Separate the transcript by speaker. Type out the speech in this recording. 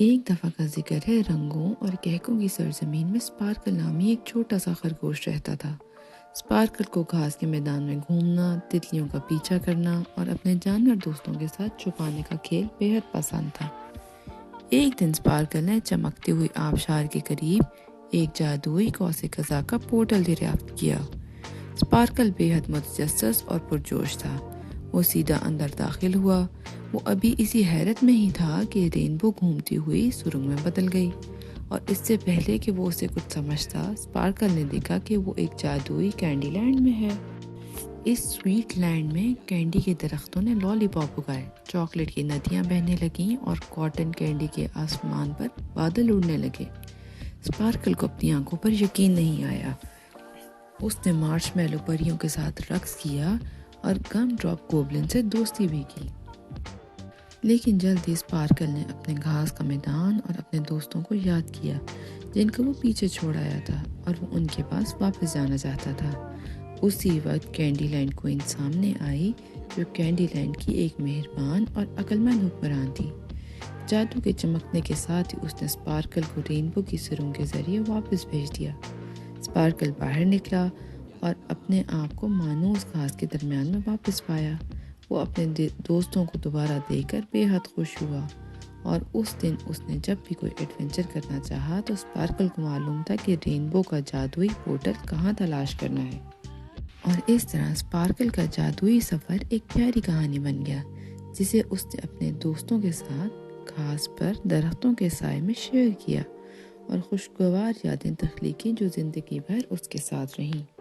Speaker 1: ایک دفعہ کا ذکر ہے، رنگوں اور کہکوں کی سرزمین میں اسپارکل نامی ایک چھوٹا سا خرگوش رہتا تھا۔ اسپارکل کو گھاس کے میدان میں گھومنا، تتلیوں کا پیچھا کرنا اور اپنے جانور دوستوں کے ساتھ چھپانے کا کھیل بے حد پسند تھا۔ ایک دن اسپارکل نے چمکتے ہوئے آبشار کے قریب ایک جادوئی قوس قزح کا پورٹل دریافت کیا۔ اسپارکل بے حد متجسس اور پرجوش تھا۔ وہ سیدھا اندر داخل ہوا۔ وہ ابھی اسی حیرت میں ہی تھا کہ رینبو گھومتی ہوئی سرنگ میں بدل گئی، اور اس سے پہلے کہ وہ اسے کچھ سمجھتا، اسپارکل نے دیکھا کہ وہ ایک جادوئی کینڈی لینڈ میں ہے۔ اس سویٹ لینڈ میں کینڈی کے درختوں نے لالی پاپ اگائے، چاکلیٹ کی ندیاں بہنے لگیں اور کاٹن کینڈی کے آسمان پر بادل اڑنے لگے۔ اسپارکل کو اپنی آنکھوں پر یقین نہیں آیا۔ اس نے مارش میلو پریوں کے ساتھ رقص کیا اور گم ڈراپ گوبلن سے دوستی بھی کی۔ لیکن جلد ہی اسپارکل نے اپنے گھاس کا میدان اور اپنے دوستوں کو یاد کیا جن کو وہ پیچھے چھوڑ آیا تھا، اور وہ ان کے پاس واپس جانا چاہتا تھا۔ اسی وقت کینڈی لینڈ کوئن سامنے آئی، جو کینڈی لینڈ کی ایک مہربان اور عقلمند حکمران تھی۔ جادو کے چمکنے کے ساتھ ہی اس نے اسپارکل کو رینبو کی سرنگ کے ذریعے واپس بھیج دیا۔ اسپارکل باہر نکلا اور اپنے آپ کو مانوس گھاس کے درمیان میں واپس پایا۔ وہ اپنے دوستوں کو دوبارہ دیکھ کر بے حد خوش ہوا، اور اس دن اس نے جب بھی کوئی ایڈونچر کرنا چاہا تو اسپارکل کو معلوم تھا کہ رینبو کا جادوئی پورٹل کہاں تلاش کرنا ہے۔ اور اس طرح اسپارکل کا جادوئی سفر ایک پیاری کہانی بن گیا، جسے اس نے اپنے دوستوں کے ساتھ گھاس پر درختوں کے سائے میں شیئر کیا، اور خوشگوار یادیں تخلیق کی جو زندگی بھر اس کے ساتھ رہیں۔